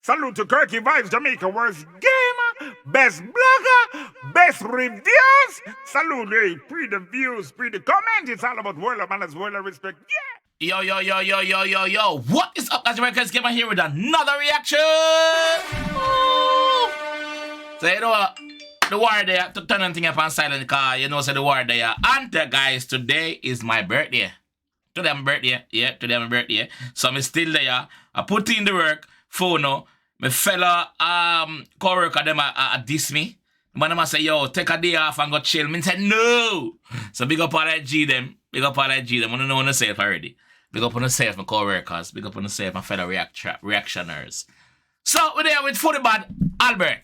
Salute to 𝐑𝐂𝐓𝐈𝐎𝐍, Jamaica worst gamer, best blogger, best reviews. Salute, hey, pre the views, pre the comment. It's all about world of manners, world of respect. Yeah. Yo. What is up, guys? JAMAICA'S gamer here with another reaction. So you know what? The war there to turn anything up on silent car. You know, so the war there. And guys, today is my birthday. Today my birthday. Yeah, today my birthday. So I'm still there. I put in the work. Phone no. My fellow co-worker them diss me. Man them say, yo, take a day off and go chill. Me say no. So big up all that G them. Big up all that G them. I don't know myself already. Big up on yourself, my co-workers. Big up on yourself, my fellow reactioners. So we're there with Fully Bad Albert.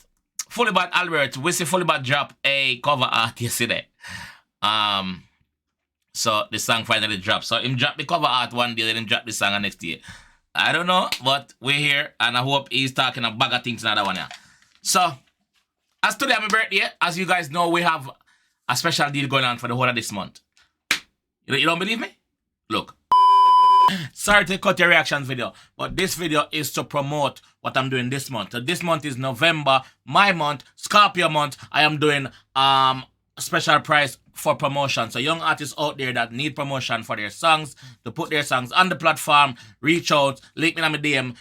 Fully Bad Albert. We see Fully Bad drop a cover art yesterday. So the song finally dropped. So him drop the cover art one day, then him drop the song next year. I don't know, but we're here, and I hope he's talking a bag of things another one here. So, as today my birthday, as you guys know, we have a special deal going on for the whole of this month. You don't believe me? Look. Sorry to cut your reactions video, but this video is to promote what I'm doing this month. So this month is November, my month, Scorpio month. I am doing a special price for promotion. So young artists out there that need promotion for their songs, to put their songs on the platform, reach out, link me on my DM.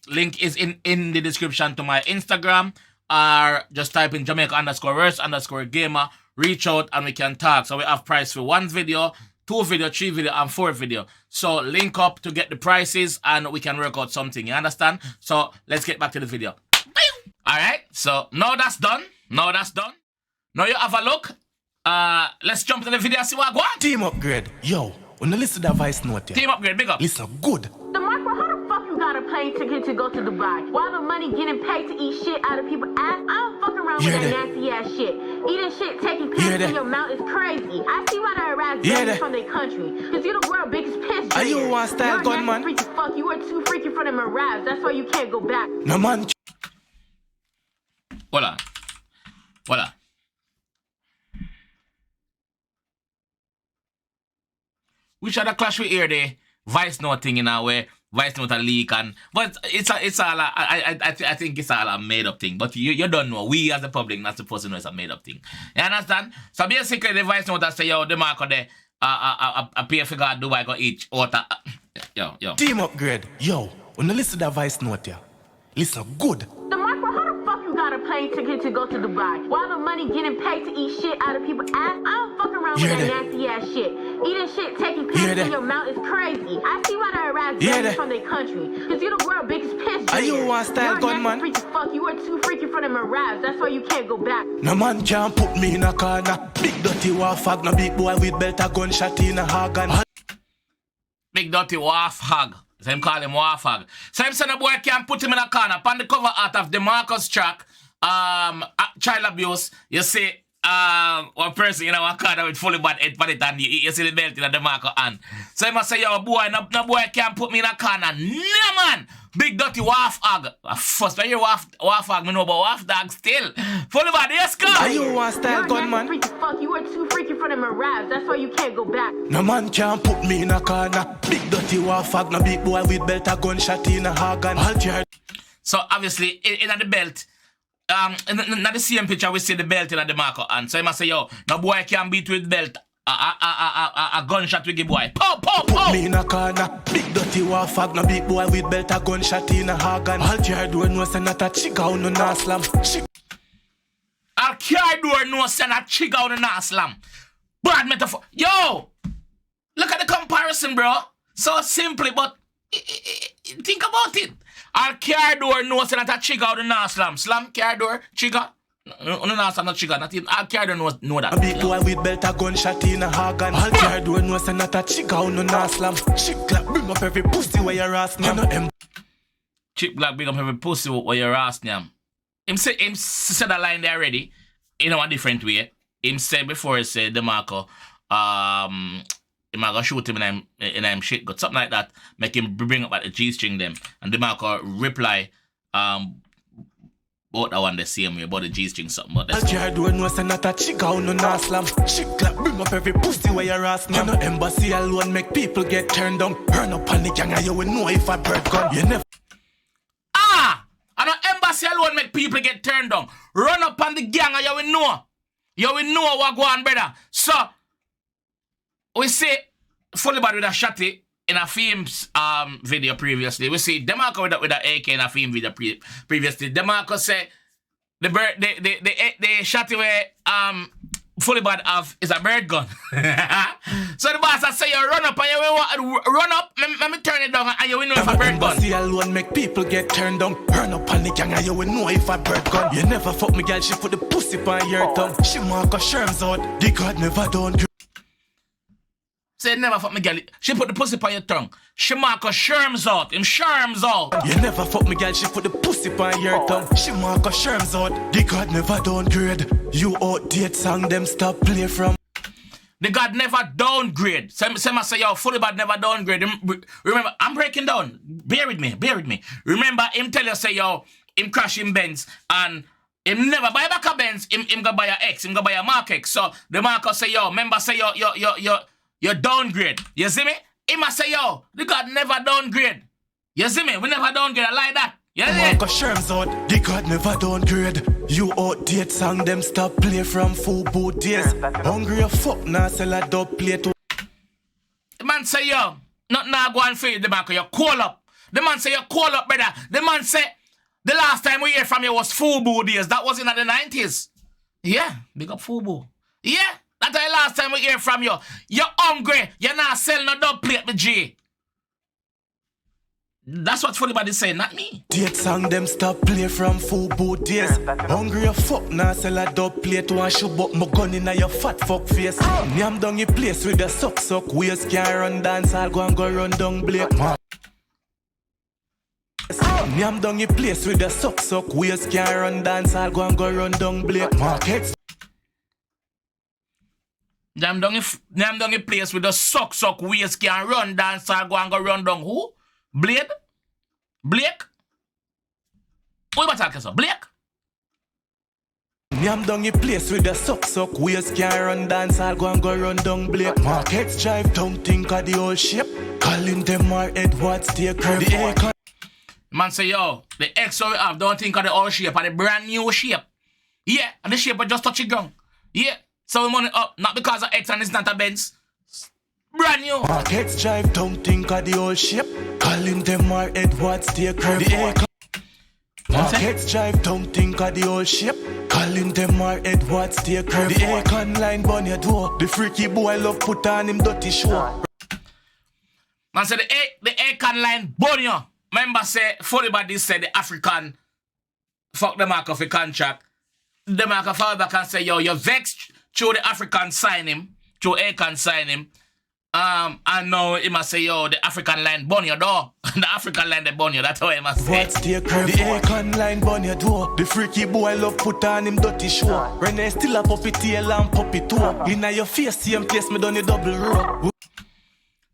Link is in the description to my Instagram, or just type in Jamaica_worst_gamer, reach out and we can talk. So we have price for 1 video, 2 video, 3 video, and 4 video. So link up to get the prices and we can work out something. You understand? So let's get back to the video. Alright, so now that's done. Now you have a look. Let's jump to the video and see what I want. Team upgrade. Yo, when you listen to that voice note here. Team upgrade, big up. Listen good. The Marco, how the fuck you got a plane ticket to go to Dubai? While the money getting paid to eat shit out of people's ass? I don't fuck around with that nasty ass shit. Eating shit, taking piss in your mouth is crazy. I see why they harass babies from their country. Cause you're the world's biggest piss. Are you one style gunman? Freaky fuck, you are too freaky for them harass. That's why you can't go back. No man. Voila. Which other clash we hear the voice note thing in a way, voice note a leak, and but it's all I think it's all a made up thing. But you don't know. We as the public not supposed to know it's a made up thing. You understand? So basically the voice note that say yo the mark of the a pay for God Dubai go each water. Yo. Team upgrade. Yo, when you listen to that voice note here, listen good. The Marco, how the fuck you got a plane ticket to go to Dubai? While the money getting paid to eat shit out of people's ass? I don't fuck around with that nasty ass shit. Eating shit, taking piss in your mouth is crazy. I see why they harass babies from their country. Cause you're the world's biggest piss. Are you one style gunman? Freaky fuck, you are too freaky for them harass. That's why you can't go back. No man can't put me in a corner. Big dirty waff hog, no big boy with belt a gunshot in a hog and Big dirty waff hog. So him call him waff hog. So him say the boy can't put him in a corner. Upon the cover art of DeMarcus track, child abuse, you see one person in a corner with Fully Bad head for it and you see the belt in the DeMarcus hand. So he must say, yo boy, no boy can't put me in a corner. No man! Big dirty waff hog. First I hear waff hog, me know about waff dog still. Fully Bad, yes go! Are you one style gunman? Freaky fuck, you are too freaky for them harass. That's why you can't go back. No man can't put me in a corner. Big dirty waff hog, no big boy with belt a gunshot in a hog and So obviously in the belt, in the same picture we see the belt in the marker and so he must say yo, no boy can beat with belt a gunshot with the boy. Pow! Put me in a corner, big dirty waff hog, no big boy with belt a gunshot in a hog and all your door no say not a chick out no na slam. All car door no say not chick out no na slam. Bad metaphor. Yo! Look at the comparison, bro. So simply, but think about it. Our car door knows that a trigger out the na slam. Slam car door, trigger. No slam, not trigger. Not even our car door know that. A big boy with belt a gunshot in a hog and all car door knows that not a trigger out no na slam. Chip clap, bring up every pussy where your ass nyam. Chip clap, bring up every pussy where your ass nyam. Him said that line there already in a different way. Him said before he said the marker, he might go shoot him in him shit, got something like that, make him bring up at the G-string them. And the marker reply, both that one the same way, about the G-string something. But that's all door knows that not a chick out no na slam. Shit clap, bring up every pussy where your ass nyam. No embassy alone make people get turned down. Burn up on the gang and you will know if a bird gun. You never. alone make people get turned down. Run up on the gang and you will know. You will know what go on, brother. So, we see Fully Bad with a shotty in a film's video previously. We see DeMarco with a AK in a film video previously. DeMarco say the shotty where Fully Bad have is a bird gun. So the boss I say you run up and you will run up, let me turn it down and you will know if a bird gun. See alone make people get turned down. Run up on the gang and you will know if a bird gun. You never fuck me girl, she put the pussy on your tongue. She mark her sherms out, the God never done. Say never fuck me girl, she put the pussy on your tongue. She mark her sherms out, him sherms out. You never fuck me girl, she put the pussy on your tongue. She mark her sherms out, the God never downgrade. You outdate song, them stop play from. The God never downgrade. Say say yo, Fully Bad never downgrade. Remember, I'm breaking down. Bear with me. Remember, him tell you say yo, him crash him Benz and him never buy back a Benz, him go buy a X, him go buy a Mark X. So the Mark say yo, remember say yo downgrade. You see me? He must say, yo, the God never downgrade. You see me? We never downgrade. I like that. You see Mark sherms out, the God never downgrade. You outdate song, them stop play from FUBU days. Hungry a fuck, now sell a dub plate. The man say, yo, nothing now go on for you, the man, you call up. The man say, you call up, brother. The man say, the last time we hear from you was FUBU days. That was in the 90s. Yeah, big up FUBU. Yeah. That's the last time we hear from you. You're hungry. You're not selling no dub plate with G. That's what Fully Bad is saying, not me. Date song, them stop play from FUBU days. Hungry a fuck, now sell a dub plate. One shoot up my gun in your fat fuck face. Nyam down your place with the suck waist. Can't run dance, I'll go and go run down Blake. Nyam down your place with the suck waist. Can't run dance, I'll go and go run down Blake. Markets. Them down the place with the suck waist can run dance or go and go run down who? Blade? Blake? What about talking so? Blake? Nyam down your place with the suck waist can run dance or go and go run down Blake. Markets drive down, think of the old ship. Calling them our Edwards, take the man say yo, the X we have don't think of the old shape and the brand new shape. Yeah, and the shape will just touch the ground. Yeah. So we money up, not because of X and it's not a Benz. Brand new. Markets drive down, think of the old ship. Calling them our Edwards, take the Markets drive down, think of the old ship. Calling them our Edwards, take the Akon line burn your door. The freaky boy love put on him dirty show. Man say the Akon line burn you. Remember say, Fully Bad this said the African fuck the mark of a contract. The mark of father can say, yo, you're vexed. Through the African sign him, through Akon sign him. And now he must say, yo, the African line burn your door. The African line they burn you, that's how he must say. What's the Akon line burn your door? The freaky boy love put on him dirty show. Rene still a puppy tail and puppy toe. Inna your face, same place me done a double row.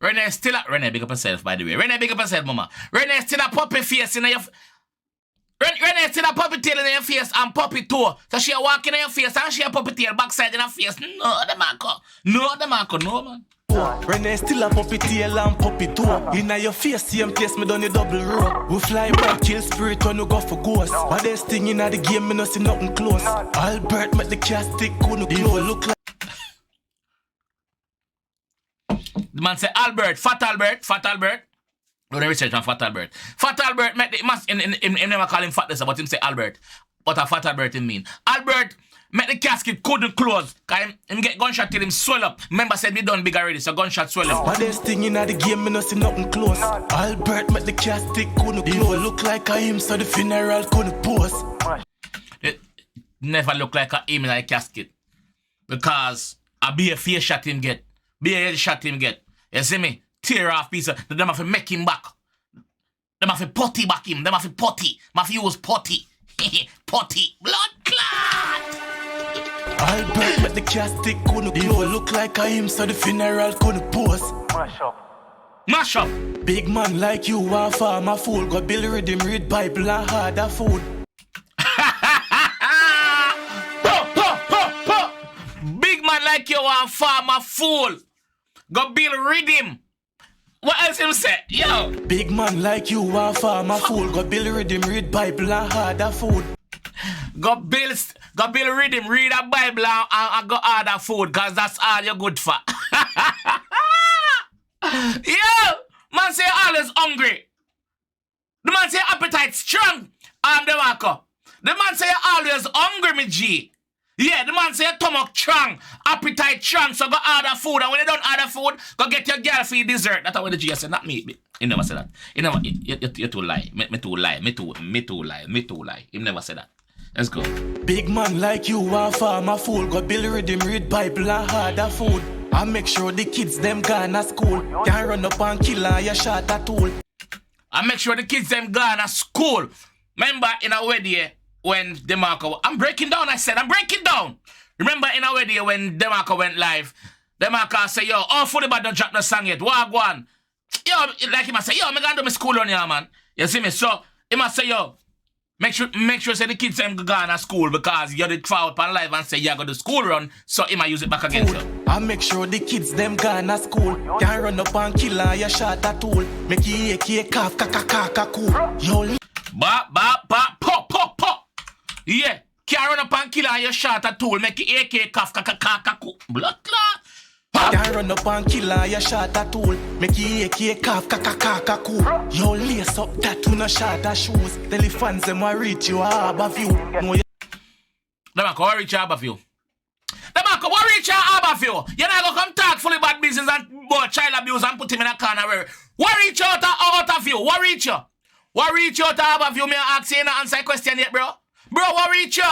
Rene still a Rene big up herself by the way. Rene big up herself, mama. Rene still a puppy face in your Rene still a puppy tail in your face and puppy toe. So she a walking in your face and she a puppy tail backside in her face. No, the Marco, no man. Rene still a puppy tail and puppy toe. Inna your face, same place me done a double row. We fly back, kill spirit when we go for ghost. But this thing inna the game, me no see nothing close. Albert make the cat stick couldn't close. Look like the man say Fat Albert. Do the research on Fat Albert. Fat Albert make the must in never call him Fat this, but him say Albert. What a Fat Albert him mean. Albert make the casket couldn't close. Cause him get gunshot till him swell up. Remember said me done big already, so gunshot swell up. But this thing inna the game, me no see nothing close. Albert make the casket couldn't close. Look like a him, so the funeral couldn't pose. It never look like a him in a casket. Because a be a face shot him get. Be a head shot him get. You see me? Tear off piece of them have to make him back. Them have to potty back him. Them have to potty. Them have to use potty. Potty. Blood clot. Albert make the casket couldn't close. Look like a him, so the funeral couldn't pose. Mash up. Big man like you a farmer fool. Go build rhythm, read Bible and harder food. Big man like you a farmer fool. Go build rhythm. What else him say? Yo. Big man like you a farmer fool. Go build rhythm, read Bible and harder food. Go build rhythm, read a Bible and go order food, cause that's all you're good for. Yo! Man say always hungry. The man say appetite strong. DeMarco. The man say always hungry, me G. Yeah, the man say stomach strong, appetite strong, so go order food. And when you don't order food, go get your girl for your dessert. That's what the G said, not me. He never said that. He never, you too lie. Me too lie. He never said that. Let's go. Big man like you are farmer fool. Go build rhythm, read Bible and harder food. I make sure the kids them gone to school. Can't run up and kill and you shot a tool. I make sure the kids them gone to school. Remember in our wedding when DeMarco, I'm breaking down, I said, I'm breaking down. Remember in our wedding when DeMarco went live, DeMarco say, yo, all fully bad don't drop the song yet. Wagwan. Yo, like he must say, yo, I'm gonna do my school on here, man. You see me? So he must say, yo, make sure say the kids them gone to school because you did fall up on live and say you got the school run, so he might use it back against you. I make sure the kids them gone to school. Can't run up and kill and you shot a tool. Make you _𝐂𝐂𝐂𝐂 cool. Yo, pop. Yeah, can't run up and kill and you shot a tool. Make you _𝐂𝐂𝐂𝐂 blood clot. can't run up and kill and you shot a tool. Make you _𝐂𝐂𝐂𝐂𝐂 cool. Yo, lace up that to no shot a shoes. Tell the fans them will reach you a harbor view. DeMarco, what reach a harbor view? DeMarco, what reach a harbor view? You're not gonna come talk fully bad business and about child abuse and put him in a corner where. What reach out of view? What reach you? What reach out of harbor view? Me ask you and answer a question yet, bro. Bro, what reach you?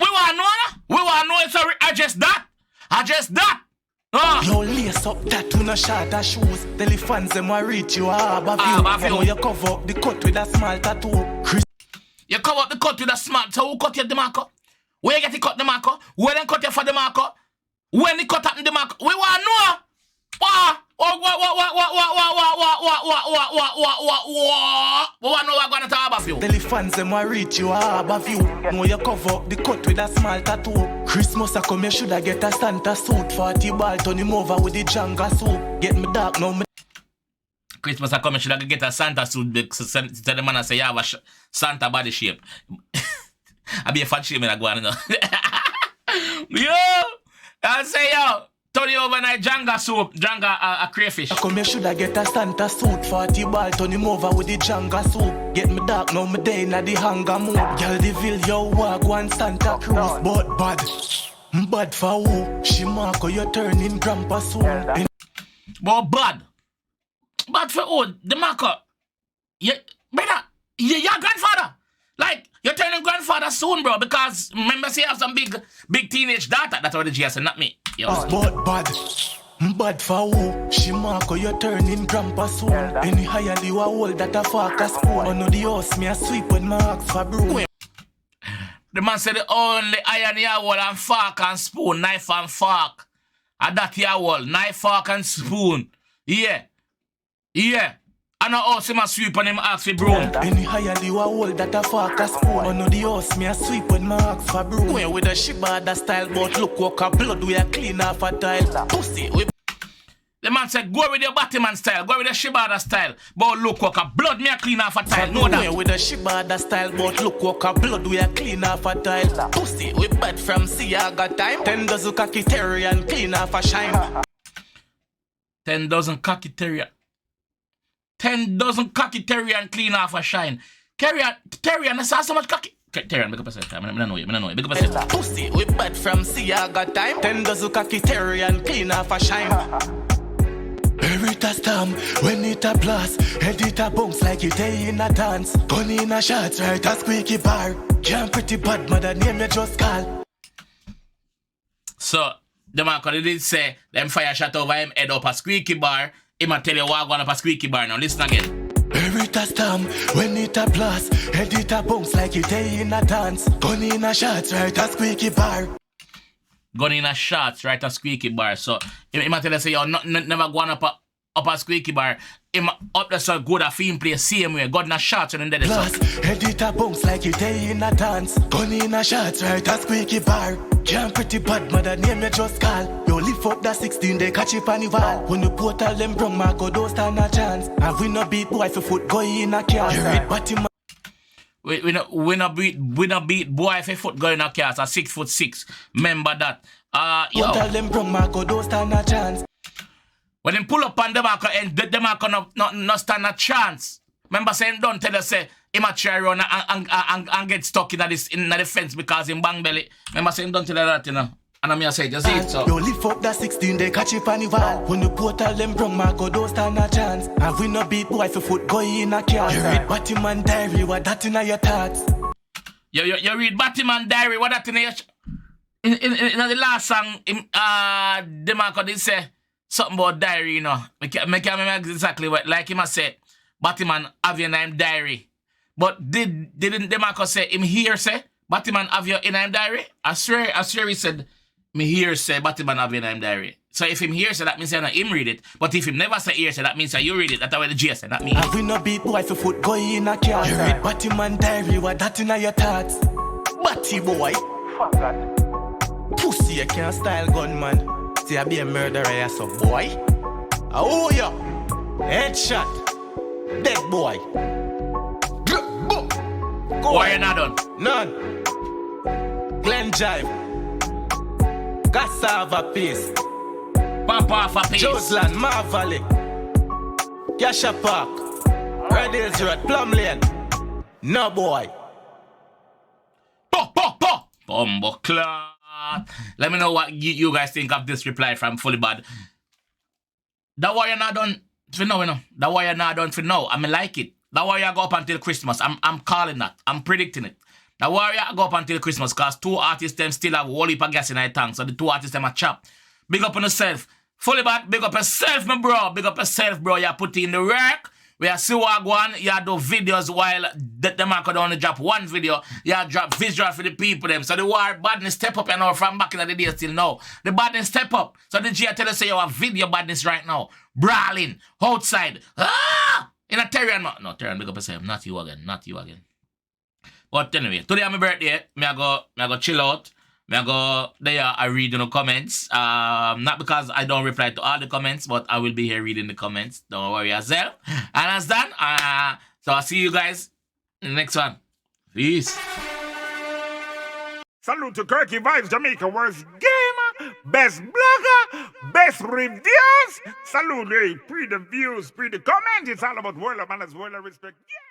We want to know that? We want to know it, so adjust that. Adjust that. Yo, lace up that to no shot a shoes. Tell the fans them will reach you a harbor view. Know you cover up the cut with a small tattoo. You cover up the cut with a small. So who cut you, DeMarco? Where you get the cut, DeMarco? Where then cut you for DeMarco? When the cut happen, DeMarco? We want to know. What? We want to know what's going to talk about you. Tell the fans them will reach you a harbor view. Know you cover up the cut with a small tattoo. Christmas a come, you shoulda get a Santa suit. 40 ball, turn him over with the Jenga soup. Get me dark now, me. Christmas a come, you shoulda get a Santa suit. Tell the man I say you have a Santa body shape. I be a fat shape in a guan, you know. Yo, I say yo. Turn you overnight Jenga soup, Jenga a crayfish. Come, you shoulda get a Santa suit. 40 ball, turn him over with the Jenga soup. Get me dark now, me day in the hunger mood. Girl, the ville, yo, walk one Santa Cruz. But bad for who? She Marco, you turning grandpa soon. But bad for who? DeMarco, brother, your grandfather. Like, you're turning grandfather soon, bro, because remember, say you have some big teenage daughter. That's what the G said, not me. Yo. But bad for who? She Marco, you turning grandpa soon. Any higher you a hold that a fork a spoon. On the house, me a sweep when my ask for broom. The man said the only iron you hold and fork and spoon, knife and fork. And that you hold, knife, fork and spoon. Yeah. I know house him a sweep and him ask for broom. Any higher you a hold that a fork a spoon. On the house, me a sweep when my ask for broom. Going with a shibada style, but look what a blood we a clean off a tile. Pussy, we... The man said, go with your Batman style, go with the shibada style. But look what a blood me a clean off a tile. Know that. With a shibada style, but look what a blood we a clean off a tile. Pussy, we bad from sea, I got time. 10 dozen cocky terrier and clean off a shine. 10 dozen cocky terrier. 10 dozen cocky terrier and clean off a shine. Terrier, I saw so much cocky. Terrier, make up a set. I don't know you. Make up a set. Pussy, we bad from sea, I got time. 10 dozen cocky terrier and clean off a shine. Every stamp, when it a blast, head it a bounce like it in a dance. Gun in a shots, right a squeaky bar. Can't pretty bad, mother name you just call. So, DeMarco did say, them fire shot over him, head up a squeaky bar. He might tell you what going up a squeaky bar now. Listen again. Every stamp, when it a blast, head it a bounce like it in a dance. Gun in a shots, right a squeaky bar. Gun in a shots, right a squeaky bar. So, he might tell you say, you're never going up a squeaky bar. Him up there so good a film play same way. God in a shots and then blast, head it a bounce like it in a dance. Gun in a shots, right a squeaky bar. Can't pretty bad, mother name you just call. You lift up that 16, they catch it on the wall. When you portal them from Marco, don't stand a chance. And we no beat boy for foot, go in a car. You read body man. We not beat boy if a foot going a cast, a 6'6". Remember that. Yo. Tell them from Marco, don't stand a chance. When them pull up on the Marco and the Marco not stand a chance. Remember saying don't tell us say him a try run and get stuck in the fence because him bang belly. Remember saying don't tell her that, you know. And I'm here say just see it so. You lift up that 16, they catch it on the wall. When you portal them from Marco, don't stand a chance. And we no beat boy for foot go in a car. You read Batman Diary, what that in your thoughts? You read Batman Diary, what that in your in the last song, the Marco did say something about diary, you know. I can't remember exactly what, like him I said, Batman have your name diary. But didn't the Marco say him here say Batman have your name diary? I swear he said me here say Batman have your name diary. So if him here say that means not him read it. But if him never say here say that means that you read it. That's why the G say, not me. And we no beat boy for foot go in a car. You read Batman Diary, what that in your thoughts? Batty boy. Fuck that. Pussy, you can't style gunman. See I be a murderer, yeah, so boy. Oh yeah. Headshot. Dead boy. Go why you not done? None. Glen Jive. Cassava Peace. Papa for peace. Joseland, Marvalley. Yasha Park. Red Hills Road, Plum Lane. No boy. Bumbo clot. Let me know what you guys think of this reply from Fully Bad. That why you're not done for now, you know. That why you're not done for now. I mean like it. That why you go up until Christmas. I'm calling that. I'm predicting it. That why you go up until Christmas because 2 artists them still have a whole heap of gas in their tank. So the 2 artists them are chopped. Big up on yourself. Fully Bad, big up yourself, my bro. Big up yourself, bro. You put in the work. We are see what one. You do videos while the Marco only drop 1 video. You drop visual for the people them. So the war badness step up, you know, from back in the day till now. The badness step up. So the G tell us say you have video badness right now. Brawling. Outside. In a Terran. No, Terran, big up yourself. Not you again. But anyway, today is my birthday. I go chill out. I go there, I read in the comments. Not because I don't reply to all the comments, but I will be here reading the comments. Don't worry as well. And that's done. So I'll see you guys in the next one. Peace. Salute to 𝐑𝐂𝐓𝐈𝐎𝐍, Jamaica worst gamer, best blogger, best reviews. Salute, hey, pre the views, pre the comments. It's all about world of manners, world of respect. Yeah.